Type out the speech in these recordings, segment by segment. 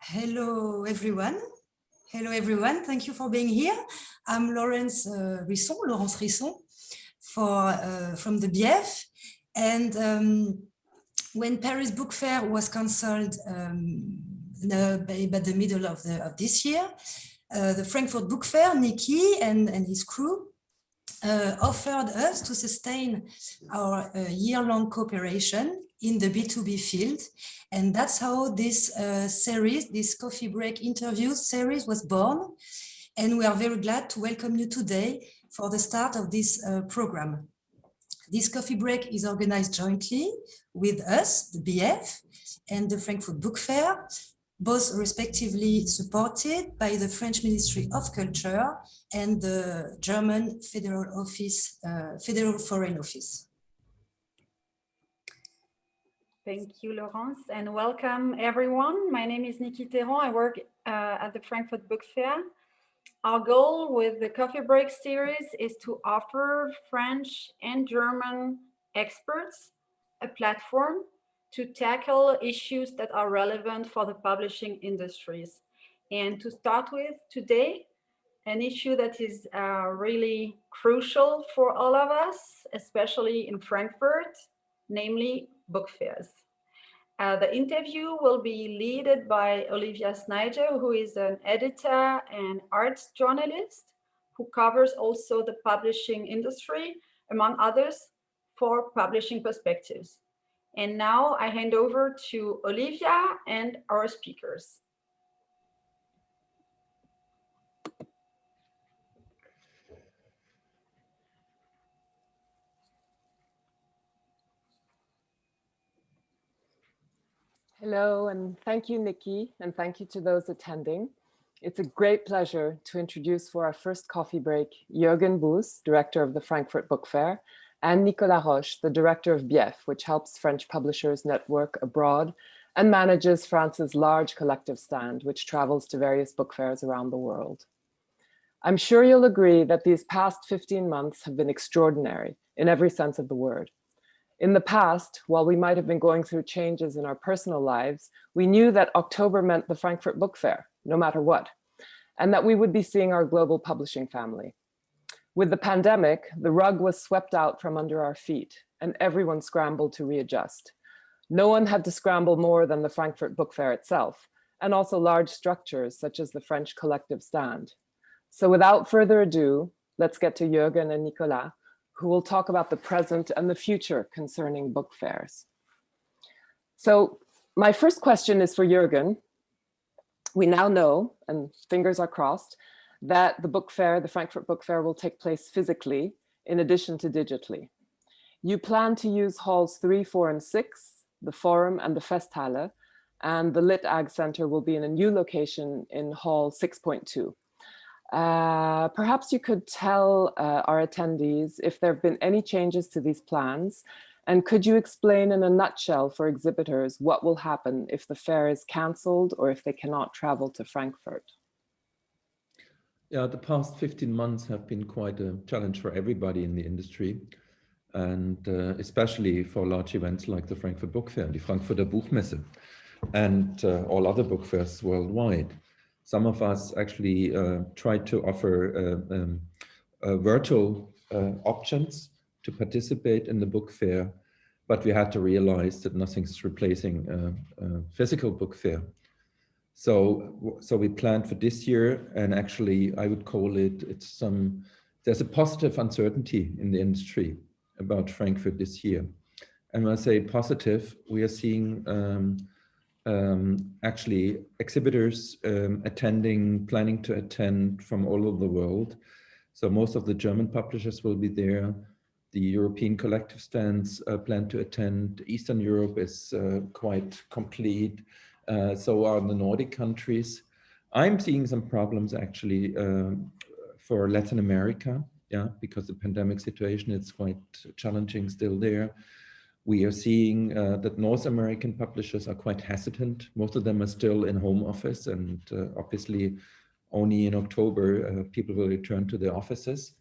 Hello, everyone. Hello, everyone. Thank you for being here. I'm Laurence Risson, from the BIEF. And when Paris Book Fair was cancelled by the middle of this year, the Frankfurt Book Fair, Nicky and his crew offered us to sustain our year-long cooperation in the B2B field. And that's how this series, this coffee break interviews series was born. And we are very glad to welcome you today for the start of this program. This coffee break is organized jointly with us, the BIEF, and the Frankfurt Book Fair, both respectively supported by the French Ministry of Culture and the German Federal Foreign Office. Thank you, Laurence, and welcome everyone. My name is Nicolas. I work at the Frankfurt Book Fair. Our goal with the Coffee Break series is to offer French and German experts a platform to tackle issues that are relevant for the publishing industries. And to start with today, an issue that is really crucial for all of us, especially in Frankfurt, namely book fairs. The interview will be led by Olivia Snyder, who is an editor and arts journalist who covers also the publishing industry, among others, for Publishing Perspectives. And now I hand over to Olivia and our speakers. Hello, and thank you, Nikki, and thank you to those attending. It's a great pleasure to introduce for our first coffee break, Jürgen Boos, director of the Frankfurt Book Fair, and Nicolas Roche, the director of BIEF, which helps French publishers network abroad and manages France's large collective stand, which travels to various book fairs around the world. I'm sure you'll agree that these past 15 months have been extraordinary in every sense of the word. In the past, while we might have been going through changes in our personal lives, we knew that October meant the Frankfurt Book Fair, no matter what, and that we would be seeing our global publishing family. With the pandemic, the rug was swept out from under our feet, and everyone scrambled to readjust. No one had to scramble more than the Frankfurt Book Fair itself, and also large structures such as the French collective stand. So without further ado, let's get to Jürgen and Nicolas, who will talk about the present and the future concerning book fairs. So my first question is for Jürgen. We now know, and fingers are crossed, that the book fair, the Frankfurt Book Fair, will take place physically in addition to digitally. You plan to use halls 3, 4, and 6, the Forum and the Festhalle, and the Lit Ag Center will be in a new location in hall 6.2. Perhaps you could tell our attendees if there have been any changes to these plans, and could you explain in a nutshell for exhibitors what will happen if the fair is cancelled or if they cannot travel to Frankfurt? Yeah, the past 15 months have been quite a challenge for everybody in the industry, and especially for large events like the Frankfurt Book Fair, the Frankfurter Buchmesse, and all other book fairs worldwide. Some of us actually tried to offer virtual options to participate in the book fair, but we had to realize that nothing's replacing a physical book fair. So we planned for this year, and actually I would call it, there's a positive uncertainty in the industry about Frankfurt this year. And when I say positive, we are seeing actually exhibitors planning to attend from all over the world. So most of the German publishers will be there. The European collective stands plan to attend. Eastern Europe is quite complete. So are the Nordic countries. I'm seeing some problems actually for Latin America, yeah, because the pandemic situation is quite challenging still there. We are seeing that North American publishers are quite hesitant. Most of them are still in home office, and obviously only in October people will return to their offices.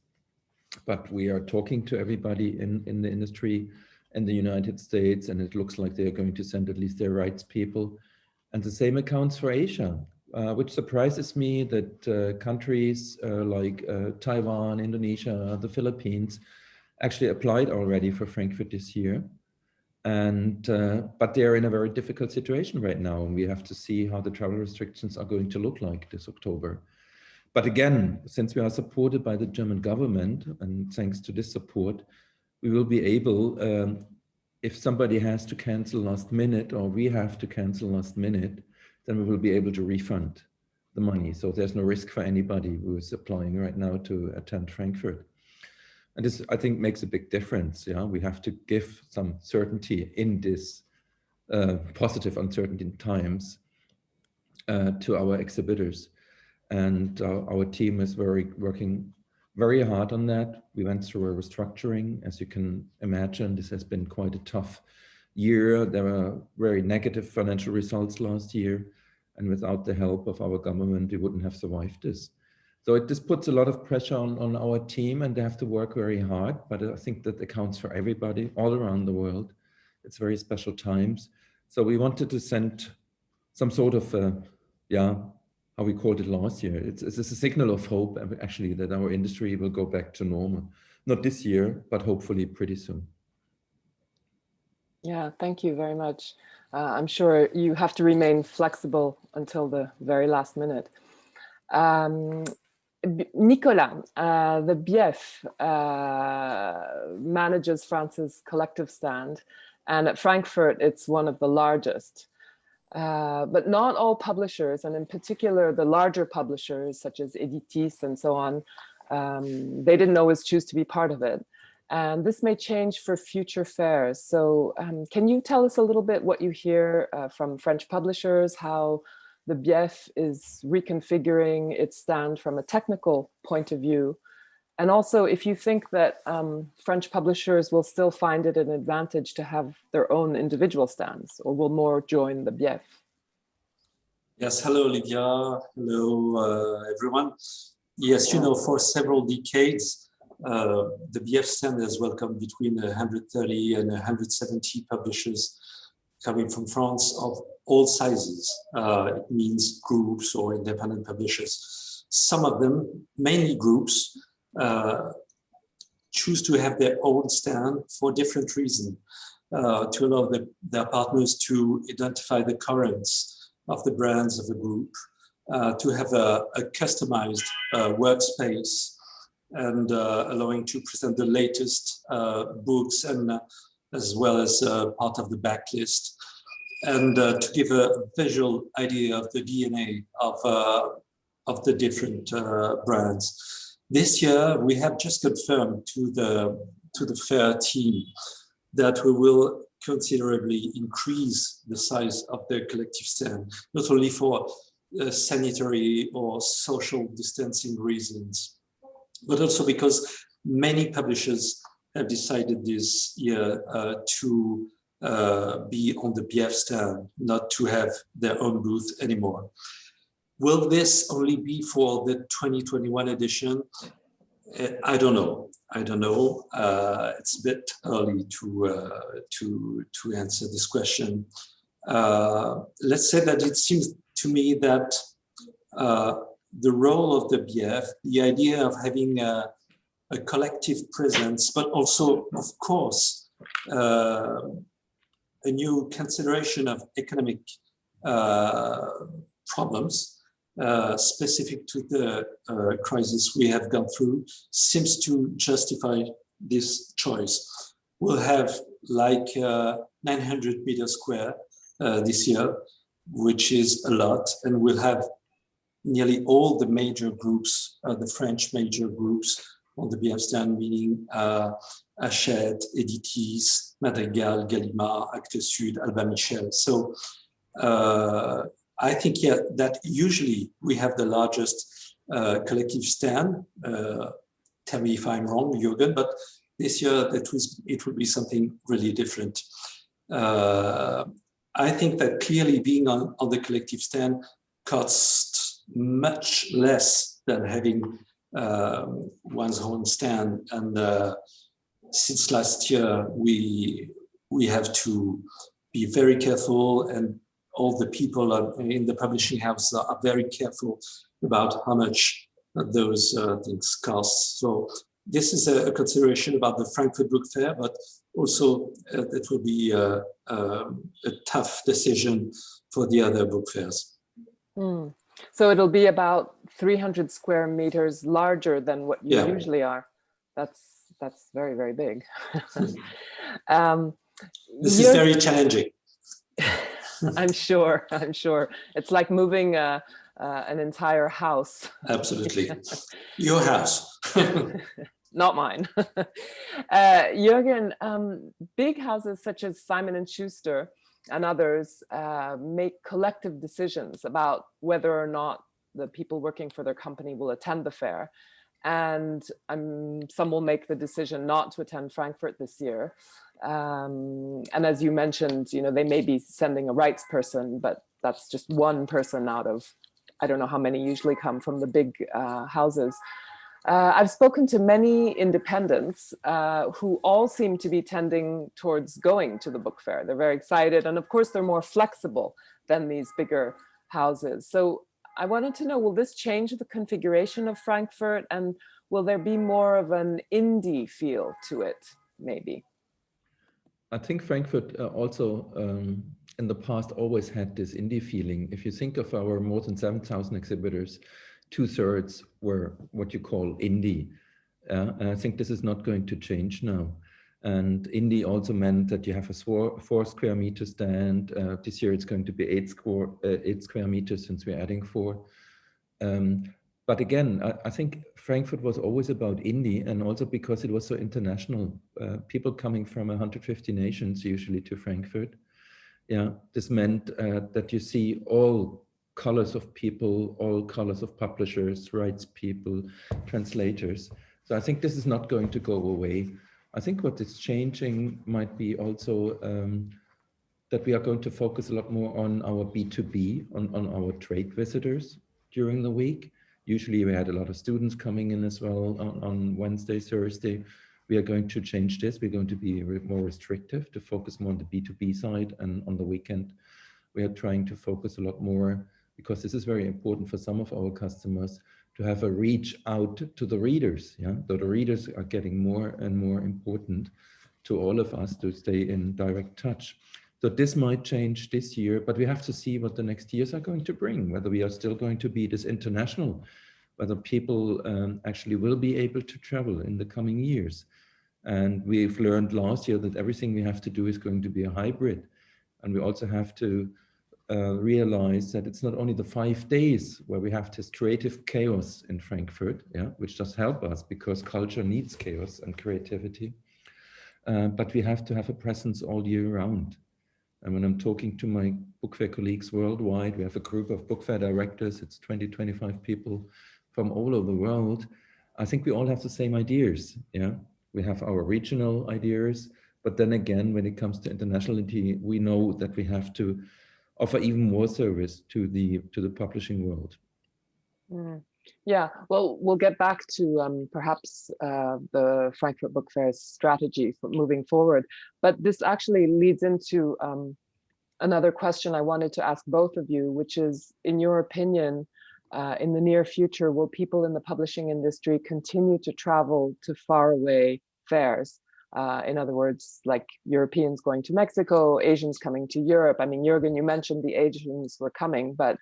But we are talking to everybody in the industry in the United States, and it looks like they're going to send at least their rights people. And the same accounts for Asia, which surprises me that countries like Taiwan, Indonesia, the Philippines actually applied already for Frankfurt this year. And but they're in a very difficult situation right now, and we have to see how the travel restrictions are going to look like this October. But again, since we are supported by the German government, and thanks to this support, we will be able, if somebody has to cancel last minute or we have to cancel last minute, then we will be able to refund the money. So there's no risk for anybody who is applying right now to attend Frankfurt. And this, I think, makes a big difference. Yeah, we have to give some certainty in this positive uncertainty times to our exhibitors. And our team is working very hard on that. We went through a restructuring. As you can imagine, this has been quite a tough year. There were very negative financial results last year. And without the help of our government, we wouldn't have survived this. So this puts a lot of pressure on our team, and they have to work very hard. But I think that accounts for everybody all around the world. It's very special times. So we wanted to send some sort of, how we called it last year. It's a signal of hope, actually, that our industry will go back to normal. Not this year, but hopefully pretty soon. Yeah, thank you very much. I'm sure you have to remain flexible until the very last minute. Nicolas, the BIEF manages France's collective stand, and at Frankfurt, it's one of the largest. But not all publishers, and in particular the larger publishers such as Editis and so on, they didn't always choose to be part of it. And this may change for future fairs. So can you tell us a little bit what you hear from French publishers, how the BIEF is reconfiguring its stand from a technical point of view? And also, if you think that French publishers will still find it an advantage to have their own individual stands, or will more join the BIEF? Yes, hello, Olivia. Hello, everyone. Yes, you know, for several decades, the BIEF stand has welcomed between 130 and 170 publishers coming from France of all sizes. It means groups or independent publishers. Some of them, mainly groups, choose to have their own stand for different reasons, to allow their partners to identify the currents of the brands of the group, to have a customized workspace, and allowing to present the latest books, and as well as part of the backlist, and to give a visual idea of the DNA of the different brands. This year, we have just confirmed to the fair team that we will considerably increase the size of the collective stand, not only for sanitary or social distancing reasons, but also because many publishers have decided this year to be on the BIEF stand, not to have their own booth anymore. Will this only be for the 2021 edition? I don't know. It's a bit early to answer this question. Let's say that it seems to me that the role of the BIEF, the idea of having a collective presence, but also, of course, a new consideration of economic problems specific to the crisis we have gone through, seems to justify this choice. We'll have like 900 meters square this year, which is a lot, and we'll have nearly all the major groups, the French major groups on the BIEF stand, meaning Hachette, Editis, Madrigal, Gallimard, Actes Sud, Albin Michel. So I think, yeah, that usually we have the largest collective stand. Tell me if I'm wrong, Jürgen, but this year it will be something really different. I think that clearly being on the collective stand costs much less than having one's own stand. And since last year, we have to be very careful and all the people in the publishing house are very careful about how much those things cost. So this is a consideration about the Frankfurt Book Fair, but also it will be a tough decision for the other book fairs. Mm. So it'll be about 300 square meters larger than what you usually are. That's very, very big. This is very challenging. I'm sure. It's like moving an entire house. Absolutely. Your house. Not mine. Jürgen, big houses such as Simon & Schuster and others make collective decisions about whether or not the people working for their company will attend the fair. And some will make the decision not to attend Frankfurt this year. And as you mentioned, they may be sending a rights person, but that's just one person out of, I don't know how many usually come from the big houses. I've spoken to many independents who all seem to be tending towards going to the book fair. They're very excited. And of course, they're more flexible than these bigger houses. So I wanted to know, will this change the configuration of Frankfurt, and will there be more of an indie feel to it, maybe? I think Frankfurt also in the past always had this indie feeling. If you think of our more than 7,000 exhibitors, 2/3 were what you call indie. And I think this is not going to change now. And indie also meant that you have a 4 square meter stand. This year it's going to be 8 square meters since we're adding 4. But again, I think Frankfurt was always about indie, and also because it was so international. People coming from 150 nations usually to Frankfurt. Yeah, this meant that you see all colors of people, all colors of publishers, rights people, translators. So I think this is not going to go away. I think what is changing might be also that we are going to focus a lot more on our B2B, on our trade visitors during the week. Usually we had a lot of students coming in as well on Wednesday, Thursday. We are going to change this. We're going to be more restrictive to focus more on the B2B side, and on the weekend we are trying to focus a lot more, because this is very important for some of our customers, to have a reach out to the readers. Yeah, so the readers are getting more and more important to all of us to stay in direct touch. So this might change this year, but we have to see what the next years are going to bring, whether we are still going to be this international, whether people actually will be able to travel in the coming years. And we've learned last year that everything we have to do is going to be a hybrid. And we also have to realize that it's not only the 5 days where we have this creative chaos in Frankfurt, yeah, which does help us because culture needs chaos and creativity, but we have to have a presence all year round. And when I'm talking to my book fair colleagues worldwide, we have a group of book fair directors, it's 20, 25 people from all over the world. I think we all have the same ideas, yeah. We have our regional ideas, but then again, when it comes to internationality, we know that we have to offer even more service to the publishing world. Yeah, well, we'll get back to perhaps the Frankfurt Book Fair's strategy for moving forward. But this actually leads into another question I wanted to ask both of you, which is, in your opinion, in the near future, will people in the publishing industry continue to travel to faraway fairs? In other words, like Europeans going to Mexico, Asians coming to Europe. I mean, Jürgen, you mentioned the Asians were coming, but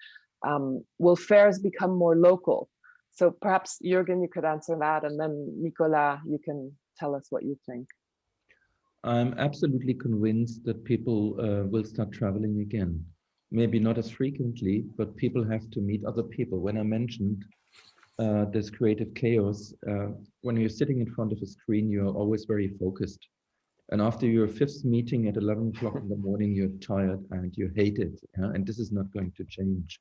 will fairs become more local? So perhaps, Jürgen, you could answer that, and then Nicolas, you can tell us what you think. I'm absolutely convinced that people will start traveling again. Maybe not as frequently, but people have to meet other people. When I mentioned this creative chaos, when you're sitting in front of a screen, you are always very focused. And after your 5th meeting at 11 o'clock in the morning, you're tired and you hate it. Yeah? And this is not going to change.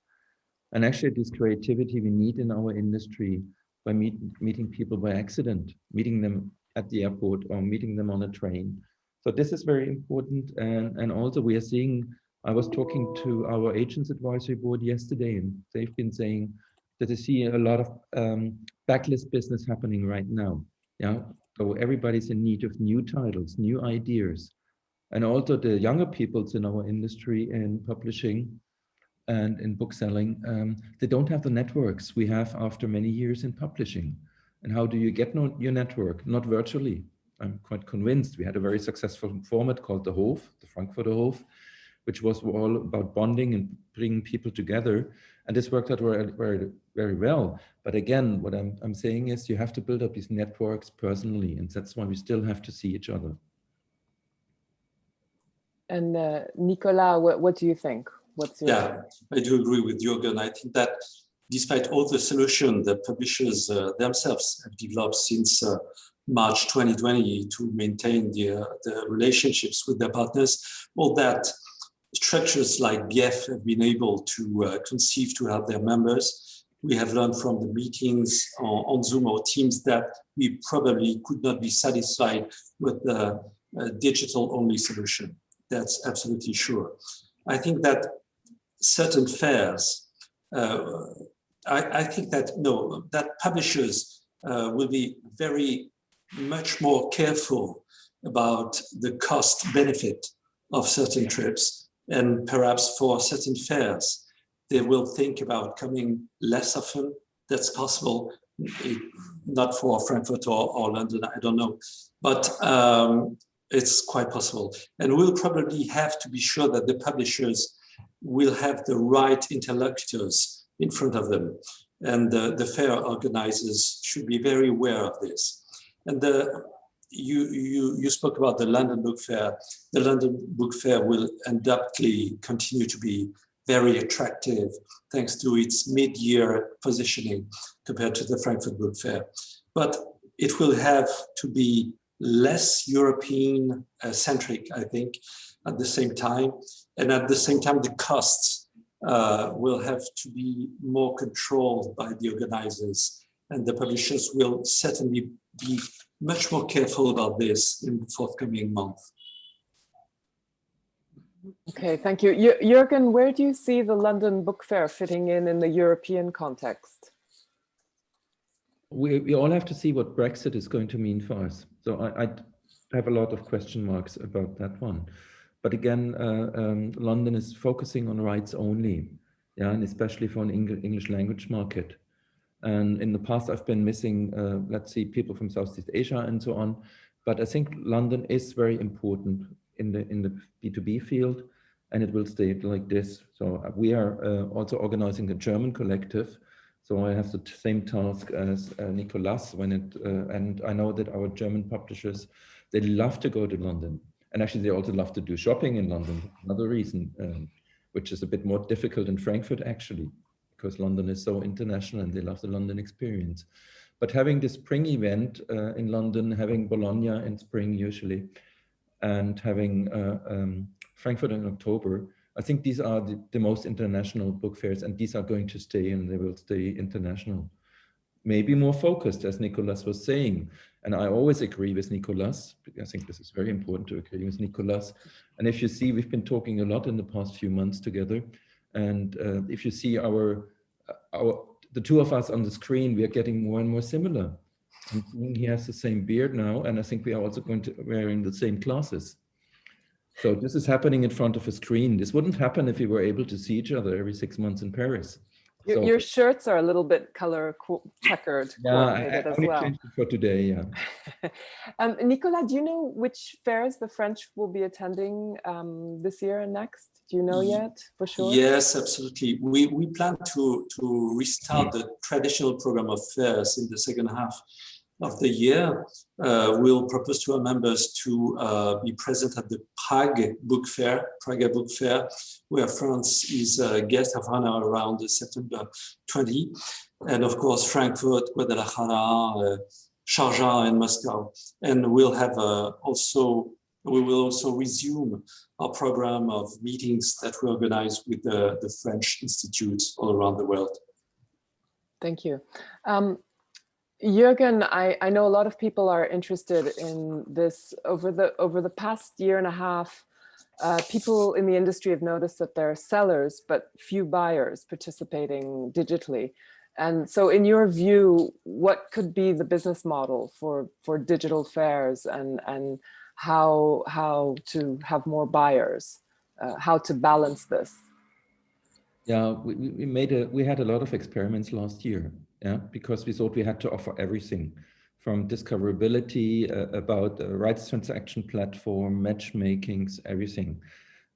And actually, this creativity we need in our industry by meeting people by accident, meeting them at the airport or meeting them on a train. So this is very important. And also we are seeing, I was talking to our agents advisory board yesterday, and they've been saying that they see a lot of backlist business happening right now. Yeah, so everybody's in need of new titles, new ideas. And also the younger peoples in our industry in publishing and in bookselling, they don't have the networks we have after many years in publishing. And how do you get your network? Not virtually. I'm quite convinced. We had a very successful format called the Hof, the Frankfurter Hof, which was all about bonding and bringing people together. And this worked out very, very, very well. But again, what I'm saying is you have to build up these networks personally. And that's why we still have to see each other. And Nicolas, what do you think? What's your Yeah, I do agree with Jürgen. I think that despite all the solutions that publishers themselves have developed since March 2020 to maintain the relationships with their partners, all that structures like BIEF have been able to conceive to help their members. We have learned from the meetings on Zoom or Teams that we probably could not be satisfied with the digital-only solution. That's absolutely sure. I think that certain fairs, I think that that publishers will be very much more careful about the cost benefit of certain trips, and perhaps for certain fairs, they will think about coming less often. That's possible, not for Frankfurt or London, I don't know, but it's quite possible. And we'll probably have to be sure that the publishers will have the right interlocutors in front of them. And the fair organizers should be very aware of this. And you spoke about the London Book Fair. The London Book Fair will undoubtedly continue to be very attractive thanks to its mid-year positioning compared to the Frankfurt Book Fair. But it will have to be less European-centric, I think, at the same time. And at the same time, the costs will have to be more controlled by the organizers. And the publishers will certainly be much more careful about this in the forthcoming month. Okay, thank you. Jürgen, where do you see the London Book Fair fitting in the European context? We all have to see what Brexit is going to mean for us. So I have a lot of question marks about that one. But again, London is focusing on rights only, yeah, and especially for an English language market. And in the past, I've been missing, let's see, people from Southeast Asia and so on. But I think London is very important in the B2B field, and it will stay like this. So we are also organizing a German collective. So I have the same task as Nicolas and I know that our German publishers, they love to go to London. And actually they also love to do shopping in London. Another reason, which is a bit more difficult in Frankfurt actually, because London is so international and they love the London experience. But having the spring event in London, having Bologna in spring usually, and having Frankfurt in October, I think these are the most international book fairs, and these are going to stay, and they will stay international. Maybe more focused, as Nicolas was saying. And I always agree with Nicolas. I think this is very important to agree with Nicolas. And if you see, we've been talking a lot in the past few months together. And if you see the two of us on the screen, we are getting more and more similar. And he has the same beard now, and I think we are also going to wearing the same glasses. So this is happening in front of a screen. This wouldn't happen if we were able to see each other every 6 months in Paris. Your shirts are a little bit color checkered. Yeah, I only changed it for today, yeah. Nicolas, do you know which fairs the French will be attending this year and next? Do you know yet for sure? Yes, absolutely. We plan to restart the traditional program of fairs in the second half of the year. We'll propose to our members to be present at the Prague Book Fair, where France is a guest of honor around September 20. And of course, Frankfurt, Guadalajara, Sharjah, and Moscow. And we'll have we will also resume our program of meetings that we organize with the French institutes all around the world. Thank you. Jürgen, I know a lot of people are interested in this. Over the past year and a half, people in the industry have noticed that there are sellers, but few buyers participating digitally. And so in your view, what could be the business model for digital fairs, and how to have more buyers, how to balance this? Yeah, we had a lot of experiments last year, yeah, because we thought we had to offer everything from discoverability, about the rights transaction platform, matchmakings, everything.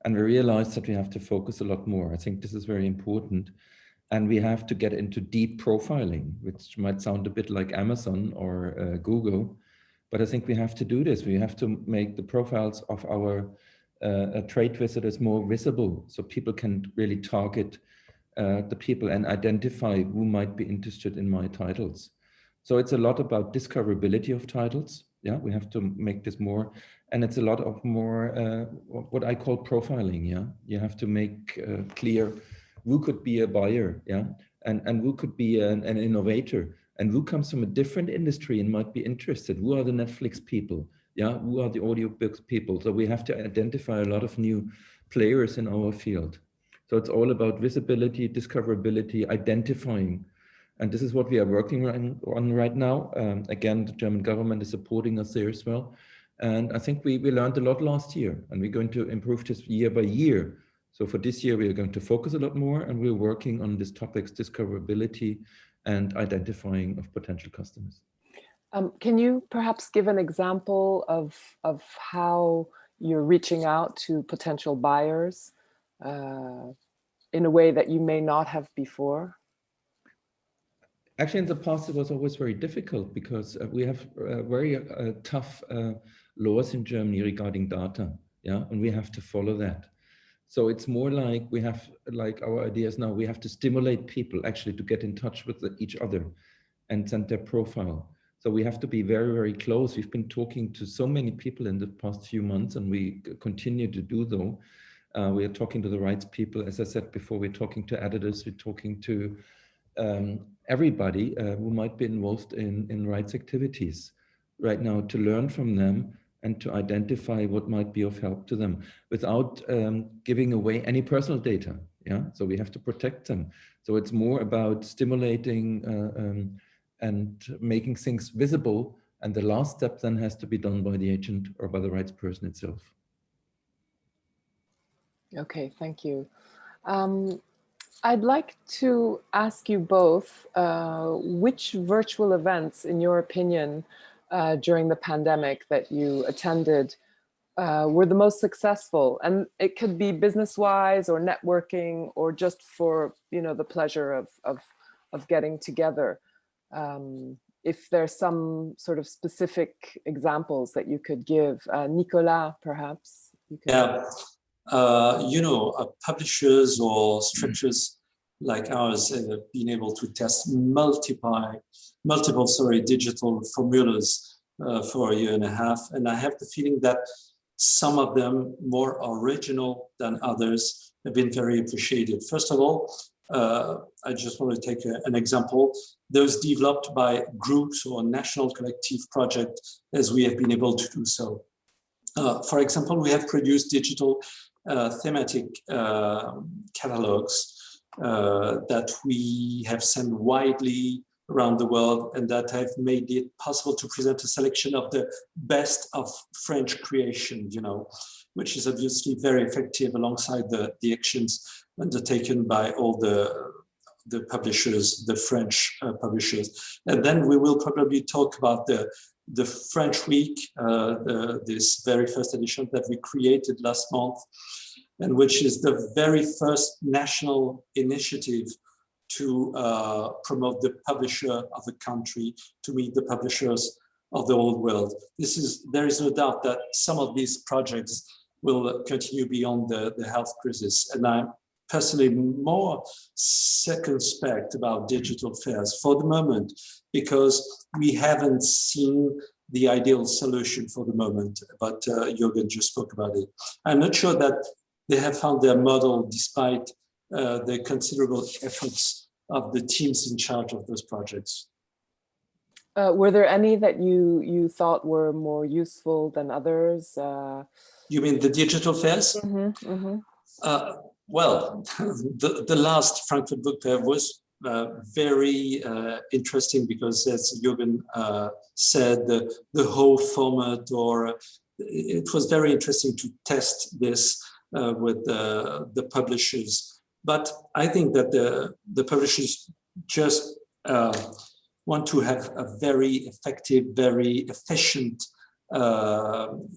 And we realized that we have to focus a lot more. I think this is very important. And we have to get into deep profiling, which might sound a bit like Amazon or Google, but I think we have to do this. We have to make the profiles of our trade visitors more visible, so people can really target the people and identify who might be interested in my titles. So it's a lot about discoverability of titles. Yeah, we have to make this more, and it's a lot of more what I call profiling. Yeah, you have to make clear who could be a buyer. Yeah, and who could be an innovator, and who comes from a different industry and might be interested. Who are the Netflix people? Yeah, who are the audiobooks people? So we have to identify a lot of new players in our field. So it's all about visibility, discoverability, identifying. And this is what we are working on right now. Again, the German government is supporting us there as well. And I think we learned a lot last year, and we're going to improve this year by year. So for this year, we are going to focus a lot more, and we're working on these topics, discoverability and identifying of potential customers. Can you perhaps give an example of how you're reaching out to potential buyers in a way that you may not have before? Actually, in the past, it was always very difficult because we have very tough laws in Germany regarding data, yeah, and we have to follow that. So it's more like we have, like our ideas now, we have to stimulate people actually to get in touch with each other and send their profile. So we have to be very, very close. We've been talking to so many people in the past few months, and we continue to do so. We are talking to the rights people. As I said before, we're talking to editors, we're talking to everybody who might be involved in rights activities right now, to learn from them and to identify what might be of help to them without giving away any personal data. Yeah, so we have to protect them. So it's more about stimulating and making things visible. And the last step then has to be done by the agent or by the rights person itself. Okay, thank you. I'd like to ask you both, which virtual events, in your opinion, during the pandemic that you attended were the most successful? And it could be business-wise or networking or just for, you know, the pleasure of getting together. If there's some sort of specific examples that you could give, Nicolas, perhaps. You could... Yeah. You know, publishers or structures like ours have been able to test multiple digital formulas for a year and a half. And I have the feeling that some of them, more original than others, have been very appreciated. First of all, I just want to take an example. Those developed by groups or national collective projects, as we have been able to do so. For example, we have produced digital thematic catalogs that we have sent widely around the world, and that have made it possible to present a selection of the best of French creation, you know, which is obviously very effective alongside the actions undertaken by all the publishers, the French publishers. And then we will probably talk about the French Week, this very first edition that we created last month, and which is the very first national initiative to promote the publisher of the country, to meet the publishers of the whole world. There is no doubt that some of these projects will continue beyond the health crisis. And I'm personally more circumspect about digital fairs for the moment, because we haven't seen the ideal solution for the moment, but Jürgen just spoke about it. I'm not sure that they have found their model despite the considerable efforts of the teams in charge of those projects. Were there any that you thought were more useful than others? You mean the digital fairs? Mm-hmm, mm-hmm. Well, the last Frankfurt Book Fair was very interesting because, as Jürgen said, the whole format or it was very interesting to test this with the publishers. But I think that the publishers just want to have a very effective, very efficient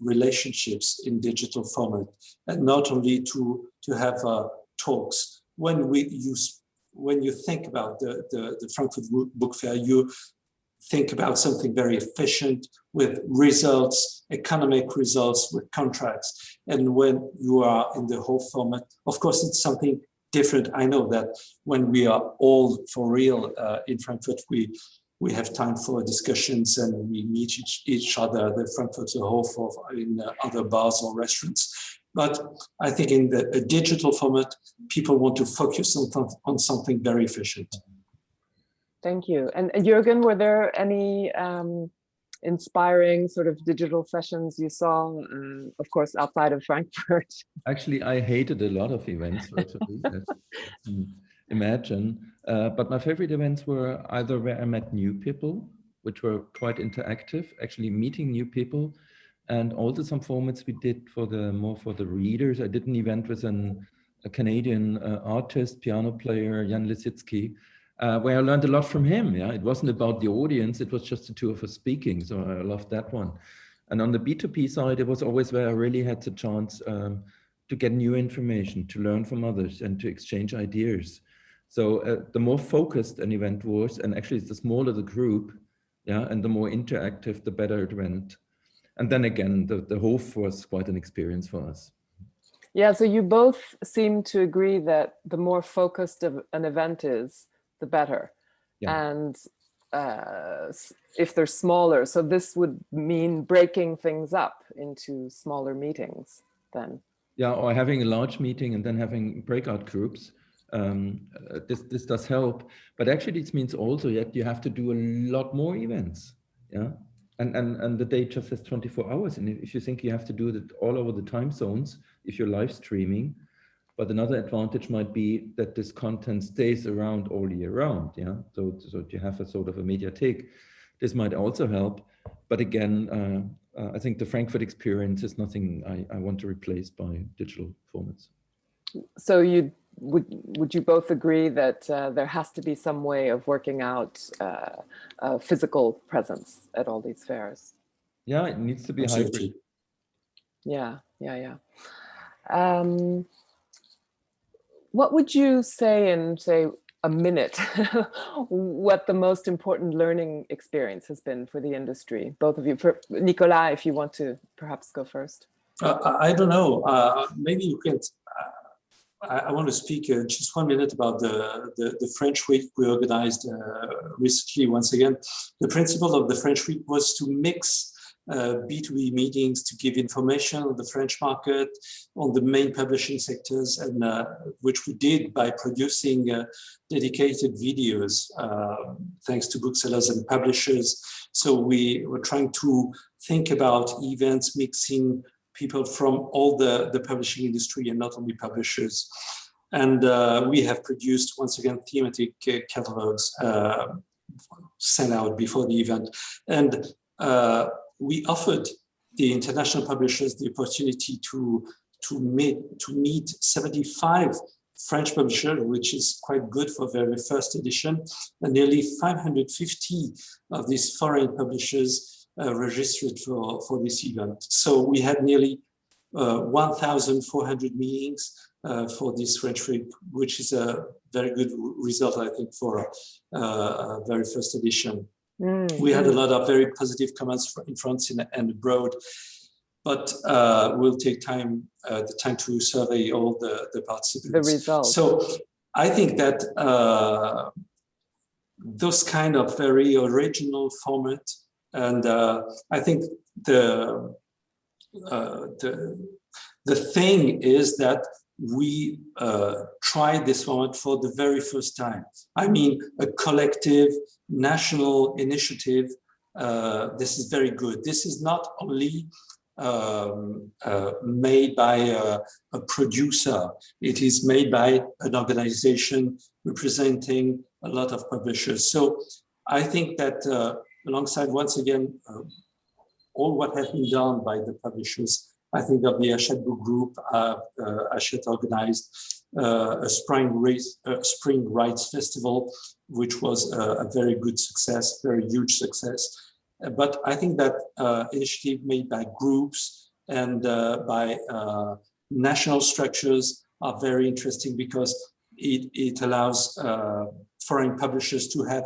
relationships in digital format, and not only to have talks. When you think about the Frankfurt Book Fair, you think about something very efficient with results, economic results, with contracts. And when you are in the whole format, of course, it's something different. I know that when we are all for real in Frankfurt, we have time for discussions and we meet each other, the Frankfurter Hof or in other bars or restaurants. But I think in the digital format, people want to focus on something very efficient. Thank you. And Jürgen, were there any inspiring sort of digital sessions you saw, of course, outside of Frankfurt? Actually, I hated a lot of events virtually, as you can imagine. But my favorite events were either where I met new people, which were quite interactive, actually meeting new people, and also some formats we did more for the readers. I did an event with a Canadian artist, piano player, Jan Lisitsky, where I learned a lot from him. Yeah, it wasn't about the audience; it was just the two of us speaking. So I loved that one. And on the B2B side, it was always where I really had the chance to get new information, to learn from others, and to exchange ideas. So the more focused an event was, and actually the smaller the group, yeah, and the more interactive, the better it went. And then again, the Hof was quite an experience for us. Yeah, so you both seem to agree that the more focused an event is, the better. Yeah. And if they're smaller, so this would mean breaking things up into smaller meetings then. Yeah, or having a large meeting and then having breakout groups. This does help, but actually it means also that you have to do a lot more events. Yeah. And the day just has 24 hours. And if you think you have to do it all over the time zones, if you're live streaming, but another advantage might be that this content stays around all year round. Yeah, so you have a sort of a mediathek. This might also help. But again, I think the Frankfurt experience is nothing I want to replace by digital formats. So would you both agree that there has to be some way of working out a physical presence at all these fairs? Yeah, it needs to be hybrid. Yeah. What would you say in, say, a minute, what the most important learning experience has been for the industry? Both of you. Nicolas, if you want to perhaps go first. I don't know. Maybe you can. I want to speak just 1 minute about the French Week we organized recently. Once again, the principle of the French Week was to mix B2B meetings to give information on the French market, on the main publishing sectors, and which we did by producing dedicated videos, thanks to booksellers and publishers. So we were trying to think about events mixing people from all the publishing industry and not only publishers. And we have produced, once again, thematic catalogs sent out before the event. And we offered the international publishers the opportunity to meet 75 French publishers, which is quite good for the very first edition, and nearly 550 of these foreign publishers registered for this event. So we had nearly 1,400 meetings for this French Week, which is a very good result, I think, for a very first edition. We had a lot of very positive comments in France and abroad, but we'll take the time to survey all the participants. The results. So I think that those kind of very original format, and I think the thing is that we tried this format for the very first time. I mean, a collective national initiative. This is very good. This is not only made by a producer. It is made by an organization representing a lot of publishers. So I think that alongside, once again, all what has been done by the publishers. I think of the Hachette Book Group. Hachette organized a spring rights festival, which was a very good success, very huge success. But I think that initiative made by groups and by national structures are very interesting because it allows foreign publishers to have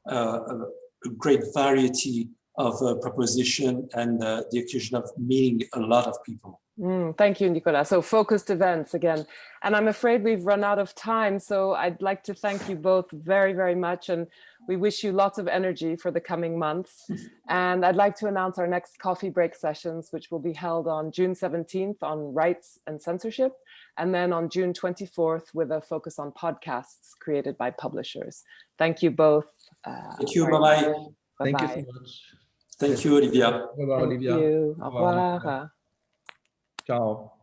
a great variety of proposition and the occasion of meeting a lot of people. Thank you, Nicolas. So focused events again. And I'm afraid we've run out of time. So I'd like to thank you both very, very much. And we wish you lots of energy for the coming months. And I'd like to announce our next coffee break sessions, which will be held on June 17th on rights and censorship. And then on June 24th with a focus on podcasts created by publishers. Thank you both. Thank you. Bye-bye. Thank you so much. Thank you, Olivia. Bye-bye, Olivia. Thank you. Au revoir. Ciao.